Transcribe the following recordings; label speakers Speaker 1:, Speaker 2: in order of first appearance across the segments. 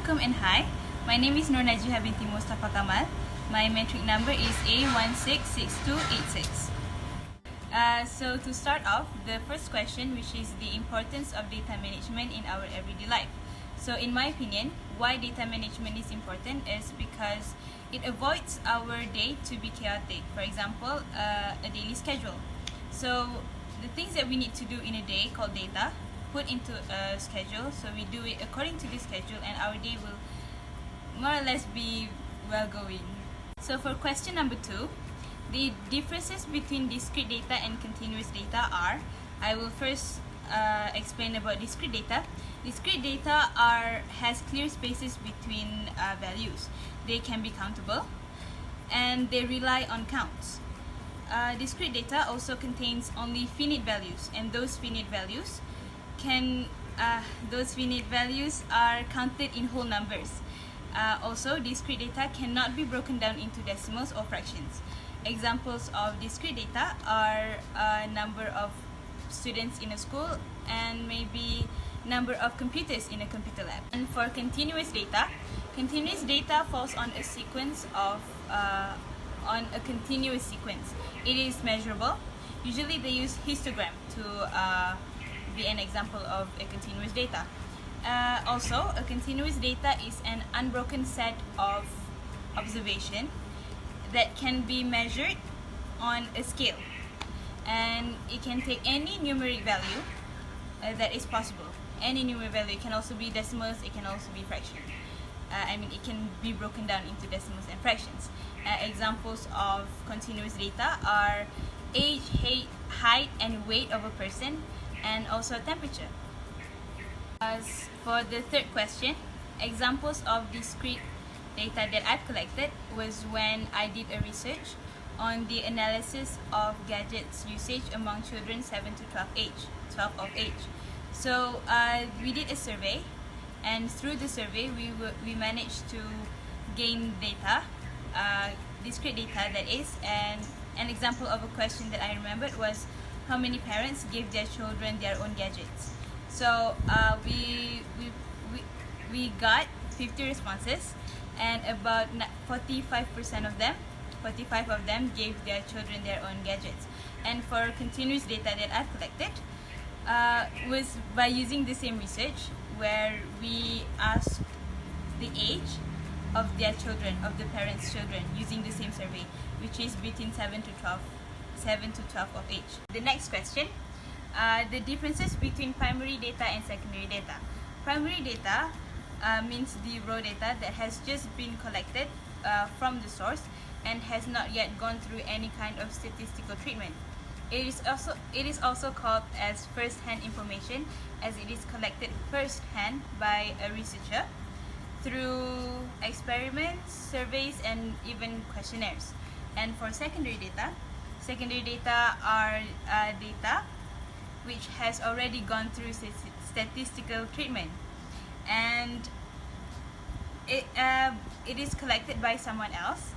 Speaker 1: Welcome and hi. My name is Najihah Binti Mostafa Kamal. My metric number is A166286. So to start off, the first question, which is the importance of data management in our everyday life. So in my opinion, why data management is important is because it avoids our day to be chaotic. For example, a daily schedule. So the things that we need to do in a day called data, put into a schedule, so we do it according to this schedule and our day will more or less be well going. So for question number 2, the differences between discrete data and continuous data are, I will first explain about discrete data. Discrete data has clear spaces between values. They can be countable and they rely on counts. Discrete data also contains only finite values, and those finite values are counted in whole numbers. Also, discrete data cannot be broken down into decimals or fractions. Examples of discrete data are number of students in a school and maybe number of computers in a computer lab. And for continuous data falls on a sequence of on a continuous sequence. It is measurable. Usually they use histogram to be an example of a continuous data. Also, a continuous data is an unbroken set of observation that can be measured on a scale, and it can take any numeric value that is possible. Any numeric value. It can also be decimals, it can also be fractions. It can be broken down into decimals and fractions. Examples of continuous data are age, height and weight of a person, and also temperature. As for the third question, examples of discrete data that I've collected was when I did a research on the analysis of gadgets usage among children 7 to 12 of age. So we did a survey, and through the survey we managed to gain data, discrete data that is, and an example of a question that I remembered was how many parents give their children their own gadgets. So we got 50 responses, and about 45% of them gave their children their own gadgets. And for continuous data that I've collected was by using the same research where we asked the age of their children, of the parents' children, using the same survey, which is between 7 to 12 of age. The next question, the differences between primary data and secondary data. Primary data means the raw data that has just been collected from the source and has not yet gone through any kind of statistical treatment. It is also called as first-hand information, as it is collected first-hand by a researcher through experiments, surveys, and even questionnaires. And for secondary data are data which has already gone through statistical treatment, and it is collected by someone else,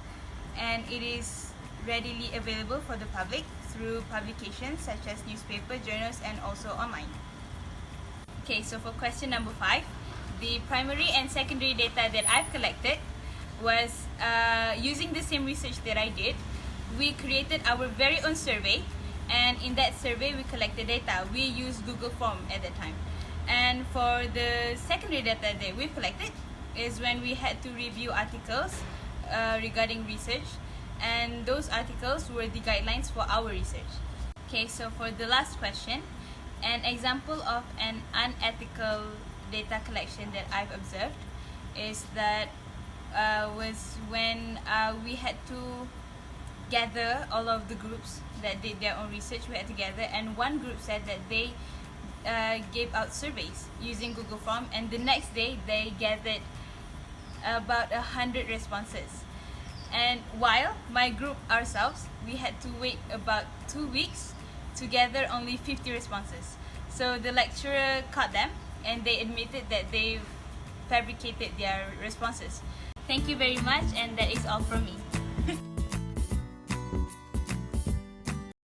Speaker 1: and it is readily available for the public through publications such as newspaper, journals, and also online. Okay, so for question number 5, the primary and secondary data that I've collected was using the same research that I did. We created our very own survey, and in that survey we collected data. We used Google Form at that time. And for the secondary data that we collected is when we had to review articles regarding research, and those articles were the guidelines for our research. Okay, so for the last question, an example of an unethical data collection that I've observed is that was when we had to gather all of the groups that did their own research. We had to gather, and one group said that they gave out surveys using Google Form, and the next day they gathered about 100 responses. And while my group ourselves, we had to wait about 2 weeks to gather only 50 responses. So the lecturer caught them, and they admitted that they fabricated their responses. Thank you very much, and that is all from me.